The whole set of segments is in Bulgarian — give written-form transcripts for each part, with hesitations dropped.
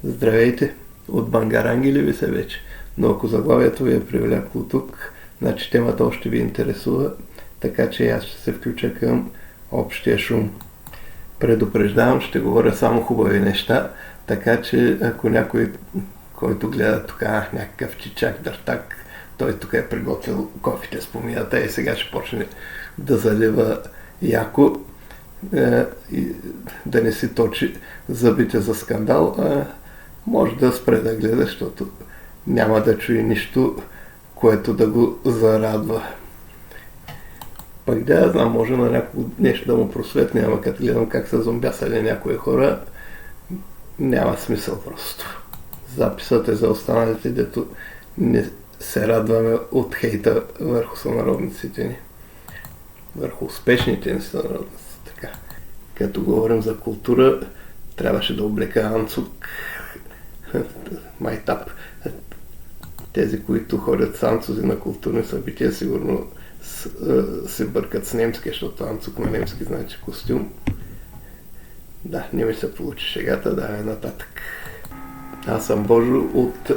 Здравейте! От Бангаранги ли ви се вече? Но ако заглавието ви е привлякло тук, значи темата още ви интересува, така че аз ще се включа към общия шум. Предупреждавам, ще говоря само хубави неща, така че ако някой, който гледа тук някакъв чичак, дъртак, той тук е приготвил кофите с помията и сега ще почне да залива яко, и да не си точи зъбите за скандал, може да спре да гледа, защото няма да чуе нищо, което да го зарадва. Пък да знам, може на някой нещо да му просветне, ама като гледам как са зомбясали някои хора, няма смисъл просто. Записът е за останалите, дето не се радваме от хейта върху сънародниците ни. Върху успешните ни сънародници. Така. Като говорим за култура, трябваше да облека анцук, майтап. Тези, които ходят с анцузи на културни събития, сигурно се бъркат с немски, защото анцук на немски значи костюм. Да, не ми се получи шегата, давай нататък. Аз съм Божо от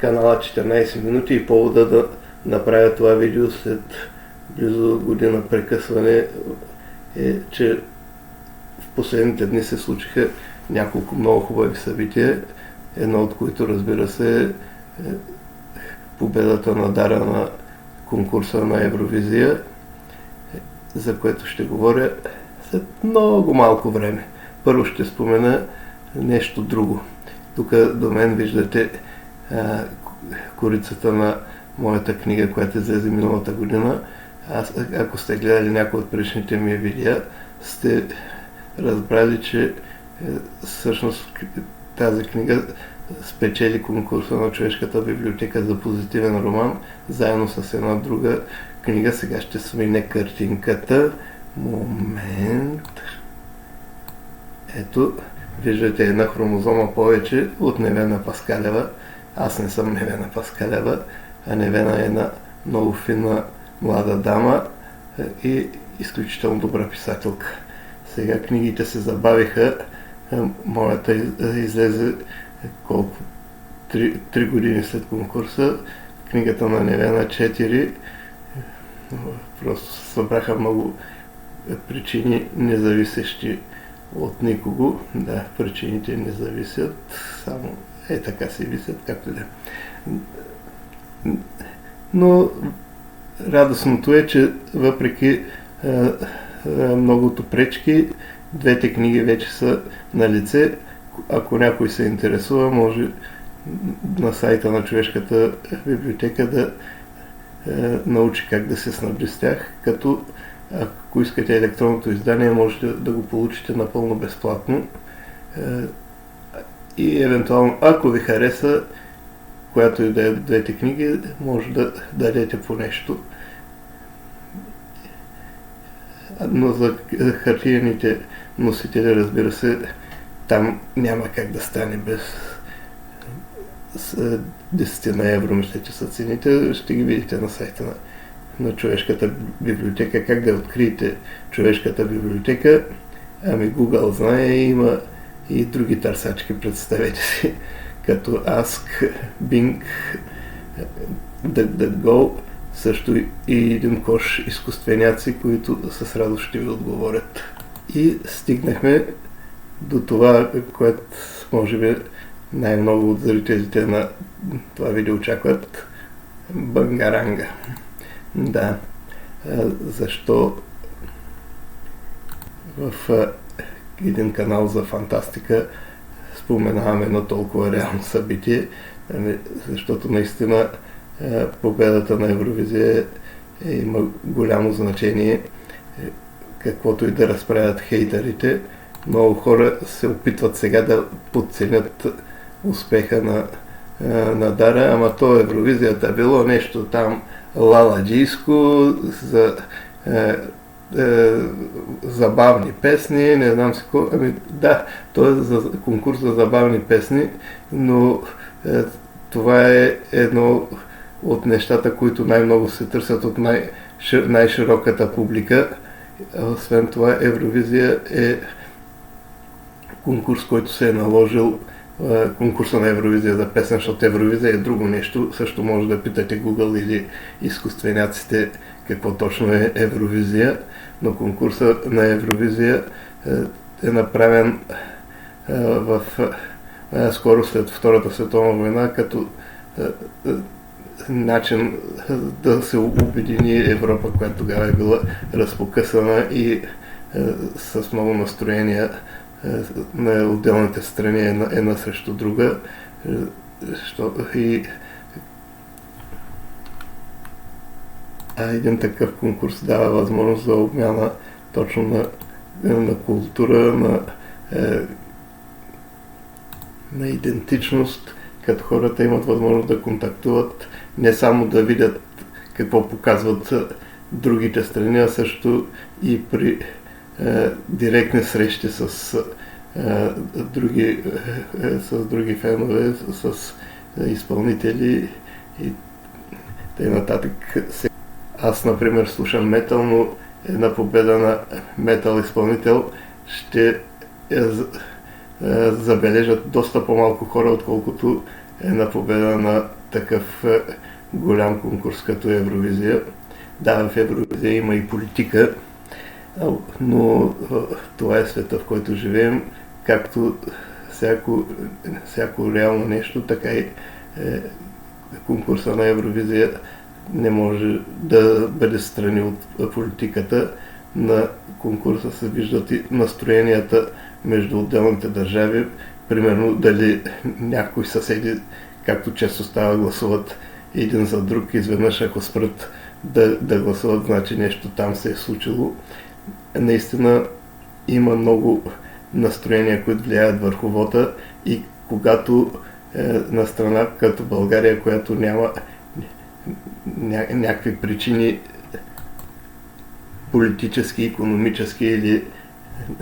канала 14 минути и повода да направя това видео след близо година прекъсване е, че в последните дни се случиха няколко много хубави събития, едно от които, разбира се, е победата на Дара на конкурса на Евровизия, за което ще говоря след много малко време. Първо ще спомена нещо друго. Тук до мен виждате корицата на моята книга, която излезе миналата година. Ако сте гледали някои от предишните ми видеа, сте разбрали, че всъщност тази книга спечели конкурса на Човешката библиотека за позитивен роман, заедно с една друга книга. Сега ще смине картинката. Момент. Ето, виждате една хромозома повече от Невена Паскалева. Аз не съм Невена Паскалева, а Невена е една много финна млада дама и изключително добра писателка. Сега книгите се забавиха. Моята излезе колко? 3 години след конкурса. Книгата на Невена 4. Просто събраха много причини, независещи от никого. Да, причините не зависят, само така си висят, както да. Но радостното е, че въпреки многото пречки, двете книги вече са на лице. Ако някой се интересува, може на сайта на Човешката библиотека да научи как да се снабди с тях, като ако искате електронното издание, можете да го получите напълно безплатно. И евентуално, ако ви хареса, която и да е двете книги, може да дадете по нещо. Но за хартиените носители, разбира се, там няма как да стане без 10 на евро, мисля, че са цените. Ще ги видите на сайта на Човешката библиотека. Как да откриете Човешката библиотека? Ами Google знае, има и други търсачки, представете си, като Ask, Bing, DuckDuckGo, също и един кош изкуственяци, които с радост ще ви отговорят. И стигнахме до това, което може би най-много от зрителите на това видео очакват. Бангаранга. Да, защо в един канал за фантастика споменаваме едно толкова реално събитие, защото наистина победата на Евровизия има голямо значение, каквото и да разправят хейтерите. Много хора се опитват сега да подценят успеха на Дара, ама то Евровизията било нещо там лаладжийско, за забавни песни, не знам си какво. Ами да, то е за конкурс за забавни песни, но това е едно от нещата, които най-много се търсят от най-широката публика. Освен това, Евровизия е конкурс, който се е наложил конкурса на Евровизия за песен, защото Евровизия е друго нещо. Също може да питате Google или изкуственяците какво точно е Евровизия, но конкурса на Евровизия е направен скоро след Втората световна война като начин да се обедини Европа, която тогава е била разпокъсана и с много настроения на отделните страни една срещу друга. Един такъв конкурс дава възможност за обмяна точно на култура, на идентичност, като хората имат възможност да контактуват, не само да видят какво показват другите страни, а също и при директни срещи с други фенове, с изпълнители и т.н. Аз, например, слушам метал, но една победа на метал изпълнител ще забележат доста по-малко хора, отколкото една победа на такъв голям конкурс като Евровизия. Да, в Евровизия има и политика, но това е света, в който живеем. Както всяко реално нещо, така и конкурса на Евровизия не може да бъде страни от политиката. На конкурса се виждат и настроенията между отделните държави. Примерно дали някои съседи, както често става, гласуват един за друг, изведнъж ако спрат да гласуват, значи нещо там се е случило. Наистина има много настроения, които влияят върху вота, и когато на страна като България, която няма някакви причини политически, икономически или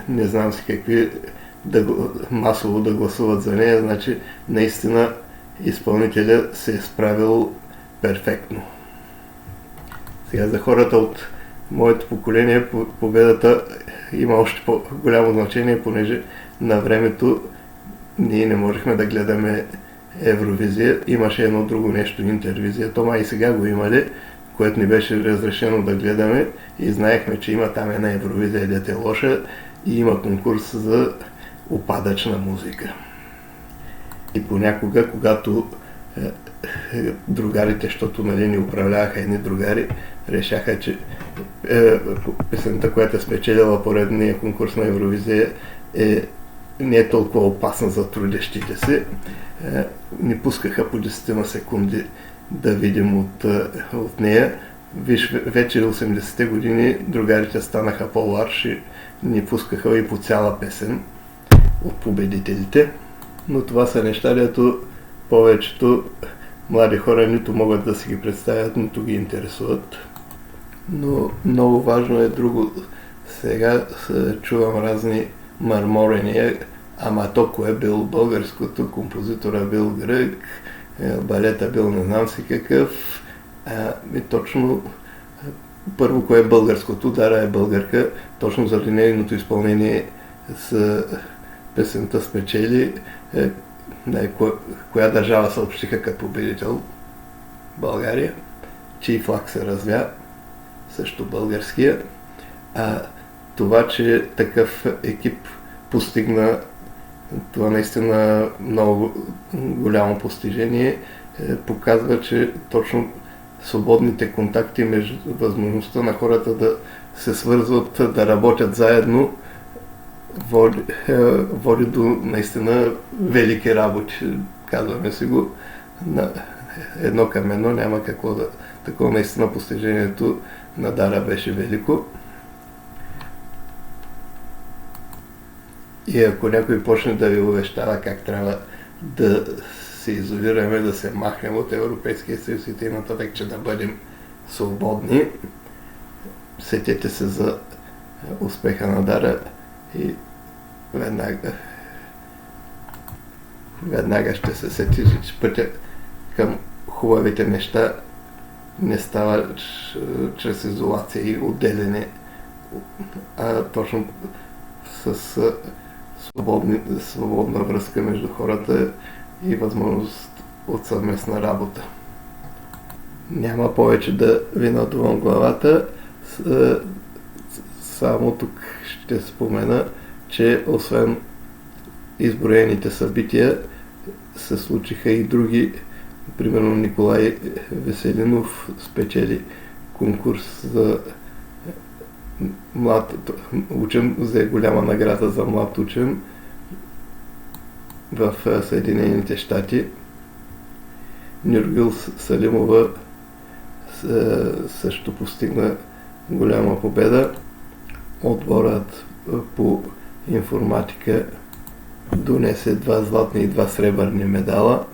не знам си какви, масово да гласуват за нея, значи наистина изпълнителя се е справил перфектно. Сега за хората от моето поколение победата има още по-голямо значение, понеже на времето ние не можехме да гледаме Евровизия. Имаше едно друго нещо, Интервизия. Тома и сега го имали, което ни беше разрешено да гледаме, и знаехме, че има там една Евровизия, дете е лоша, и има конкурс за опадъчна музика. И понякога, когато другарите, защото ни управляваха едни другари, решаха, че песента, която е спечелила поредния конкурс на Евровизия, не е толкова опасна за трудещите си. Ни пускаха по 10 на секунди да видим от нея. Виж, вече 80-те години другарите станаха по-ларши и ни пускаха и по цяла песен от победителите. Но това са неща, дето повечето млади хора нито могат да си ги представят, нито ги интересуват. Но много важно е друго. Сега чувам разни мърморения, ама то кое бил българското, композитора бил грък, балета бил не знам си какъв. И точно първо кое е българското, Дара е българка, точно заради нейното изпълнение с песента спечели. Коя държава съобщиха като победител? България. Чий флаг се развя? Също българския. Това, че такъв екип постигна това наистина много голямо постижение, показва, че точно свободните контакти между възможността на хората да се свързват, да работят заедно, води до наистина велики работи, казваме си го, на едно към едно, няма какво да... Такова наистина постижението на Дара беше велико. И ако някой почне да ви увещава как трябва да се изолираме, да се махнем от Европейския съюз и т.н., че да бъдем свободни, сетете се за успеха на Дара и веднага ще се сети, че пътя към хубавите неща не става чрез изолация и отделяне, а точно с свободна връзка между хората и възможност от съвместна работа. Няма повече да ви надувам главата, само тук ще спомена, че освен изброените събития се случиха и други. Примерно Николай Веселинов спечели конкурс за млад учен, взе голяма награда за млад учен в Съединените щати. Нюргюл Салимова също постигна голяма победа. Отборът по информатика донесе 2 златни и 2 сребърни медала.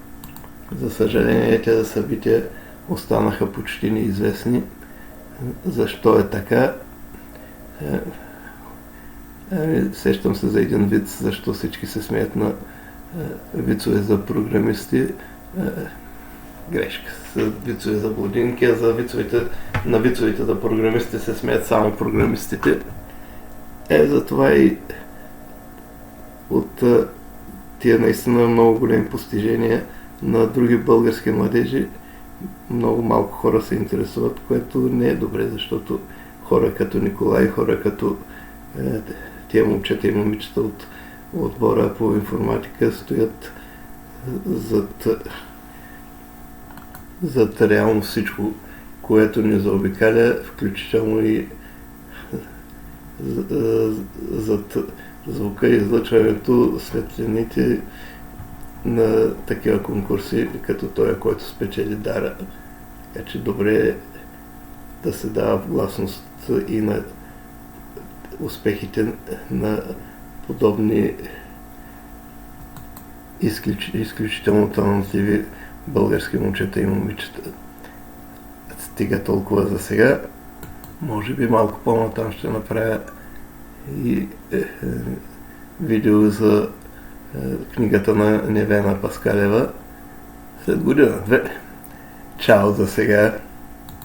За съжаление, тези събития останаха почти неизвестни. Защо е така? Сещам се за един виц, защо всички се смеят на вицове за програмисти. Грешка. С вицове за блудинки, а на вицовете за програмисти се смеят само програмистите. Затова и от тия наистина много големи постижения на други български младежи много малко хора се интересуват, което не е добре, защото хора като Николай, хора като тия момчета и момичета от отбора по информатика стоят зад реално всичко, което ни заобикаля, включително и зад звука и излъчването, светлините на такива конкурси, като този, който спечели Дара. Така че добре е да се дава гласност и на успехите на подобни изключително талантливи български момчета и момичета. Стига толкова за сега. Може би малко по-натам ще направя и видео за книгата на Невена Паскалева след година-две. Чао за сега!